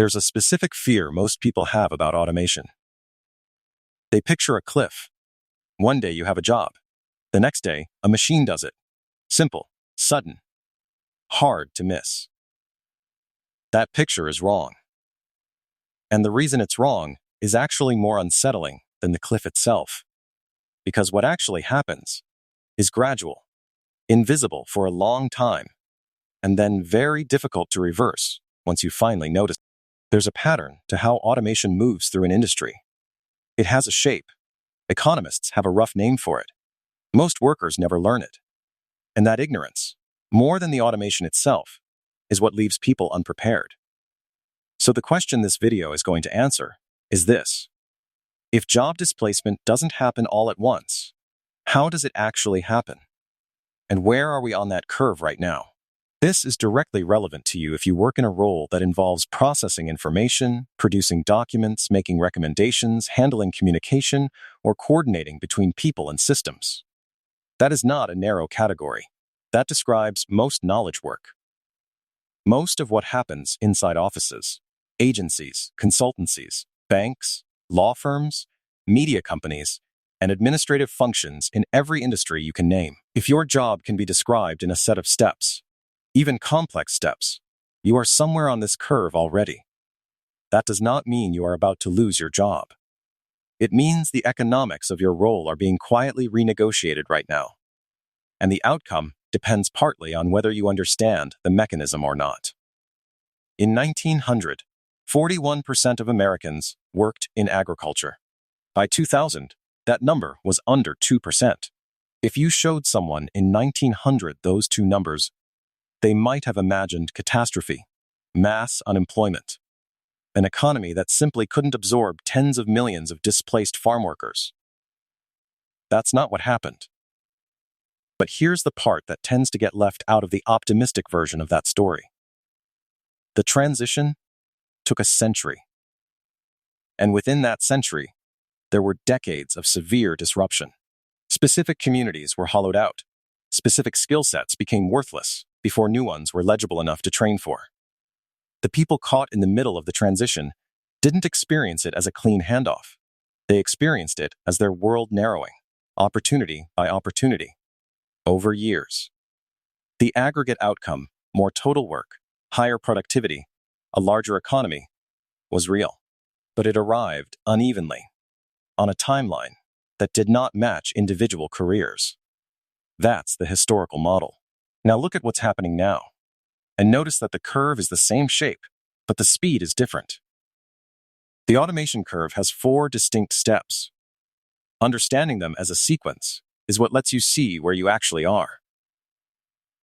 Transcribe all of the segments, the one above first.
There's a specific fear most people have about automation. They picture a cliff. One day you have a job. The next day, a machine does it. Simple, sudden, hard to miss. That picture is wrong. And the reason it's wrong is actually more unsettling than the cliff itself. Because what actually happens is gradual, invisible for a long time, and then very difficult to reverse once you finally notice. There's a pattern to how automation moves through an industry. It has a shape. Economists have a rough name for it. Most workers never learn it. And that ignorance, more than the automation itself, is what leaves people unprepared. So the question this video is going to answer is this: if job displacement doesn't happen all at once, how does it actually happen? And where are we on that curve right now? This is directly relevant to you if you work in a role that involves processing information, producing documents, making recommendations, handling communication, or coordinating between people and systems. That is not a narrow category. That describes most knowledge work. Most of what happens inside offices, agencies, consultancies, banks, law firms, media companies, and administrative functions in every industry you can name. If your job can be described in a set of steps, even complex steps, you are somewhere on this curve already. That does not mean you are about to lose your job. It means the economics of your role are being quietly renegotiated right now. And the outcome depends partly on whether you understand the mechanism or not. In 1900, 41% of Americans worked in agriculture. By 2000, that number was under 2%. If you showed someone in 1900 those two numbers, they might have imagined catastrophe, mass unemployment, an economy that simply couldn't absorb tens of millions of displaced farm workers. That's not what happened. But here's the part that tends to get left out of the optimistic version of that story. The transition took a century. And within that century, there were decades of severe disruption. Specific communities were hollowed out. Specific skill sets became worthless before new ones were legible enough to train for. The people caught in the middle of the transition didn't experience it as a clean handoff. They experienced it as their world narrowing, opportunity by opportunity, over years. The aggregate outcome, more total work, higher productivity, a larger economy, was real. But it arrived unevenly, on a timeline that did not match individual careers. That's the historical model. Now look at what's happening now, and notice that the curve is the same shape, but the speed is different. The automation curve has 4 distinct steps. Understanding them as a sequence is what lets you see where you actually are.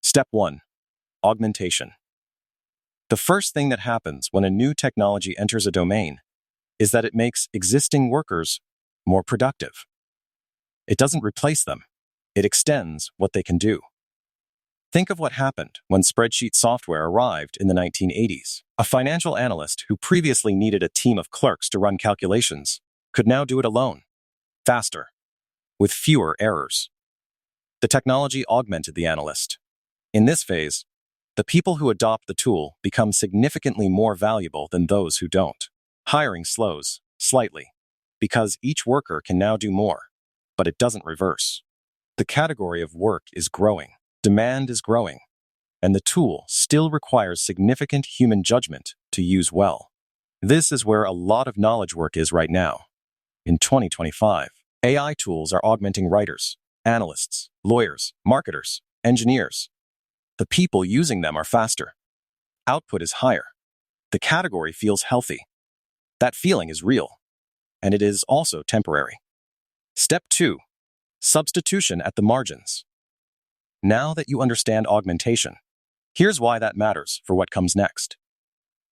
Step 1. Augmentation. The first thing that happens when a new technology enters a domain is that it makes existing workers more productive. It doesn't replace them. It extends what they can do. Think of what happened when spreadsheet software arrived in the 1980s. A financial analyst who previously needed a team of clerks to run calculations could now do it alone, faster, with fewer errors. The technology augmented the analyst. In this phase, the people who adopt the tool become significantly more valuable than those who don't. Hiring slows, slightly, because each worker can now do more, but it doesn't reverse. The category of work is growing. Demand is growing, and the tool still requires significant human judgment to use well. This is where a lot of knowledge work is right now. In 2025, AI tools are augmenting writers, analysts, lawyers, marketers, engineers. The people using them are faster. Output is higher. The category feels healthy. That feeling is real, and it is also temporary. Step 2. Substitution at the margins. Now that you understand augmentation, here's why that matters for what comes next.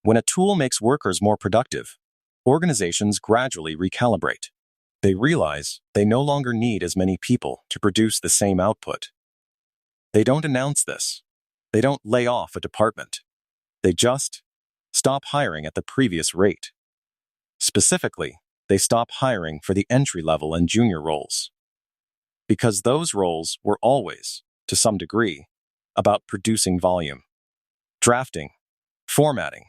When a tool makes workers more productive, organizations gradually recalibrate. They realize they no longer need as many people to produce the same output. They don't announce this. They don't lay off a department. They just stop hiring at the previous rate. Specifically, they stop hiring for the entry-level and junior roles. Because those roles were always, to some degree, about producing volume. Drafting, formatting,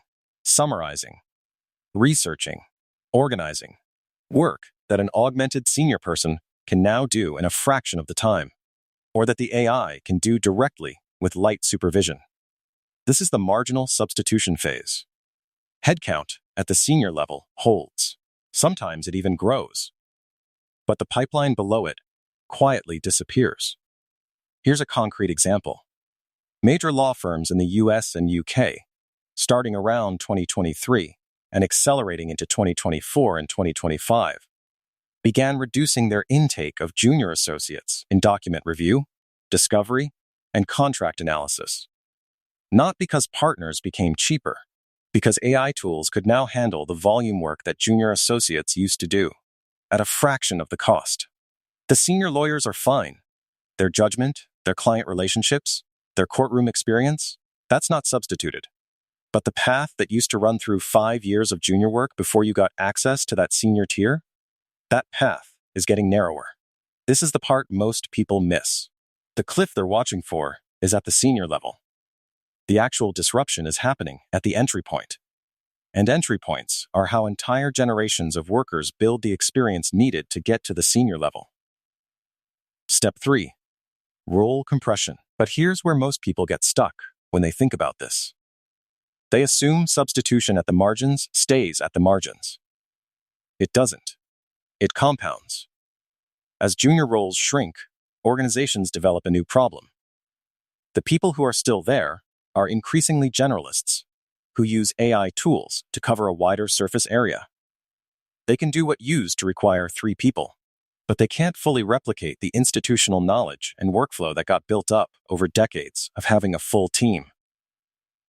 summarizing, researching, organizing, work that an augmented senior person can now do in a fraction of the time, or that the AI can do directly with light supervision. This is the marginal substitution phase. Headcount at the senior level holds. Sometimes it even grows. But the pipeline below it quietly disappears. Here's a concrete example. Major law firms in the US and UK, starting around 2023 and accelerating into 2024 and 2025, began reducing their intake of junior associates in document review, discovery, and contract analysis. Not because partners became cheaper, because AI tools could now handle the volume work that junior associates used to do, at a fraction of the cost. The senior lawyers are fine. Their judgment, their client relationships, their courtroom experience, that's not substituted. But the path that used to run through 5 years of junior work before you got access to that senior tier, that path is getting narrower. This is the part most people miss. The cliff they're watching for is at the senior level. The actual disruption is happening at the entry point. And entry points are how entire generations of workers build the experience needed to get to the senior level. Step 3. Role compression. But here's where most people get stuck when they think about this. They assume substitution at the margins stays at the margins. It doesn't. It compounds. As junior roles shrink, organizations develop a new problem. The people who are still there are increasingly generalists who use AI tools to cover a wider surface area. They can do what used to require 3 people, but they can't fully replicate the institutional knowledge and workflow that got built up over decades of having a full team.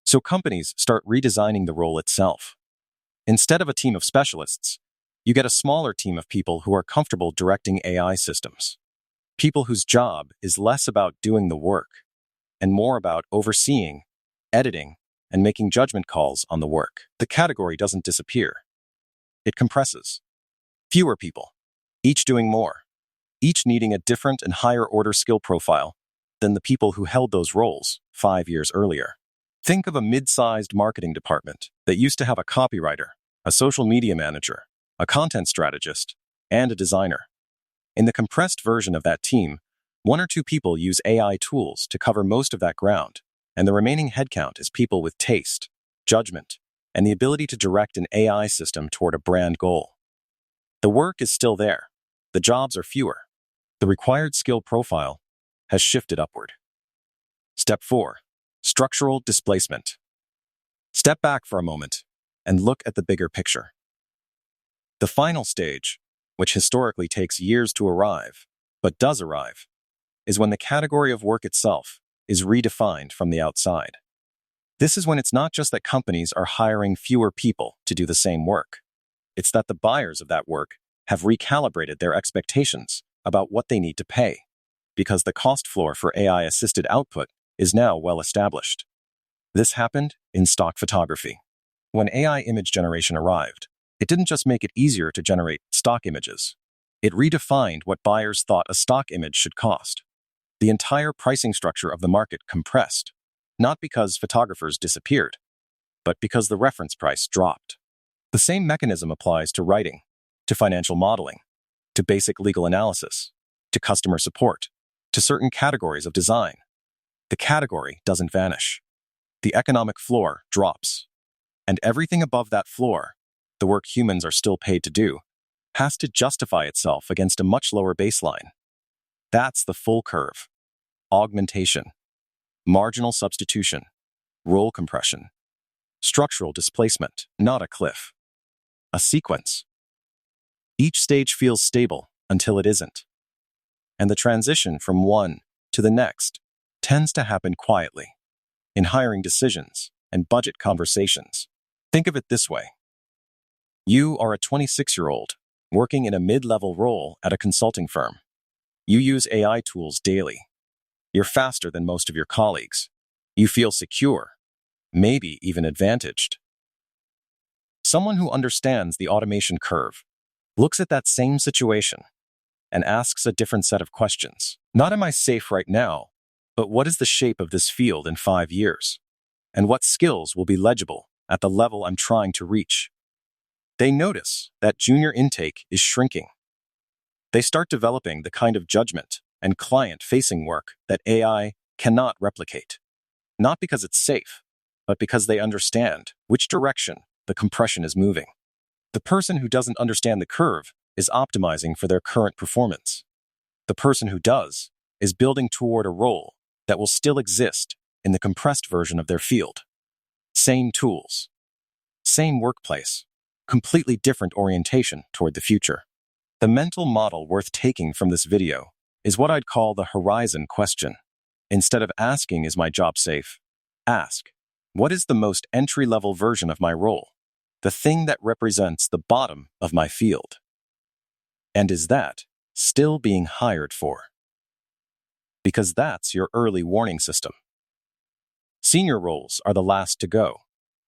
So companies start redesigning the role itself. Instead of a team of specialists, you get a smaller team of people who are comfortable directing AI systems. People whose job is less about doing the work and more about overseeing, editing, and making judgment calls on the work. The category doesn't disappear. It compresses. Fewer people, each doing more, each needing a different and higher order skill profile than the people who held those roles 5 years earlier. Think of a mid-sized marketing department that used to have a copywriter, a social media manager, a content strategist, and a designer. In the compressed version of that team, 1 or 2 people use AI tools to cover most of that ground, and the remaining headcount is people with taste, judgment, and the ability to direct an AI system toward a brand goal. The work is still there. The jobs are fewer. The required skill profile has shifted upward. Step 4. Structural displacement. Step back for a moment and look at the bigger picture. The final stage, which historically takes years to arrive, but does arrive, is when the category of work itself is redefined from the outside. This is when it's not just that companies are hiring fewer people to do the same work. It's that the buyers of that work have recalibrated their expectations about what they need to pay, because the cost floor for AI-assisted output is now well established. This happened in stock photography. When AI image generation arrived, it didn't just make it easier to generate stock images. It redefined what buyers thought a stock image should cost. The entire pricing structure of the market compressed, not because photographers disappeared, but because the reference price dropped. The same mechanism applies to writing, to financial modeling, to basic legal analysis, to customer support, to certain categories of design. The category doesn't vanish. The economic floor drops. And everything above that floor, the work humans are still paid to do, has to justify itself against a much lower baseline. That's the full curve. Augmentation, marginal substitution, role compression, structural displacement, not a cliff. A sequence. Each stage feels stable until it isn't. And the transition from one to the next tends to happen quietly, in hiring decisions and budget conversations. Think of it this way. You are a 26-year-old working in a mid-level role at a consulting firm. You use AI tools daily. You're faster than most of your colleagues. You feel secure, maybe even advantaged. Someone who understands the automation curve looks at that same situation and asks a different set of questions. Not am I safe right now, but what is the shape of this field in 5 years? And what skills will be legible at the level I'm trying to reach? They notice that junior intake is shrinking. They start developing the kind of judgment and client-facing work that AI cannot replicate. Not because it's safe, but because they understand which direction the compression is moving. The person who doesn't understand the curve is optimizing for their current performance. The person who does is building toward a role that will still exist in the compressed version of their field. Same tools, same workplace, completely different orientation toward the future. The mental model worth taking from this video is what I'd call the horizon question. Instead of asking, is my job safe? Ask, what is the most entry-level version of my role? The thing that represents the bottom of my field. And is that still being hired for? Because that's your early warning system. Senior roles are the last to go.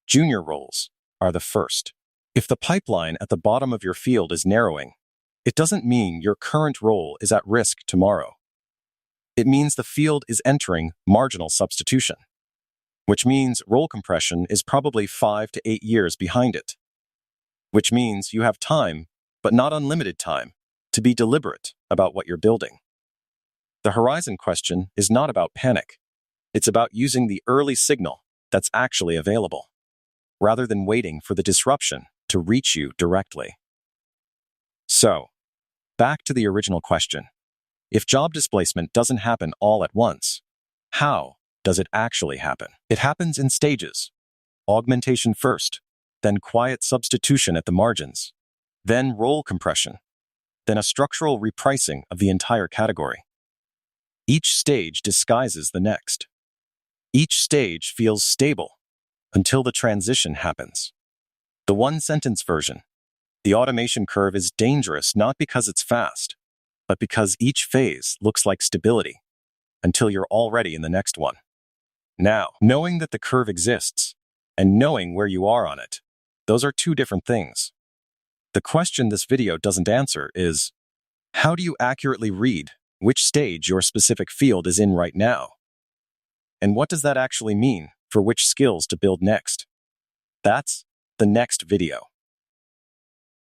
Junior roles are the first. If the pipeline at the bottom of your field is narrowing, it doesn't mean your current role is at risk tomorrow. It means the field is entering marginal substitution, which means role compression is probably 5 to 8 years behind it, which means you have time, but not unlimited time, to be deliberate about what you're building. The horizon question is not about panic. It's about using the early signal that's actually available, rather than waiting for the disruption to reach you directly. So, back to the original question. If job displacement doesn't happen all at once, how does it actually happen? It happens in stages. Augmentation first, then quiet substitution at the margins, then role compression, then a structural repricing of the entire category. Each stage disguises the next. Each stage feels stable until the transition happens. The one-sentence version. The automation curve is dangerous not because it's fast, but because each phase looks like stability until you're already in the next one. Now, knowing that the curve exists and knowing where you are on it, those are two different things. The question this video doesn't answer is, how do you accurately read which stage your specific field is in right now? And what does that actually mean for which skills to build next? That's the next video.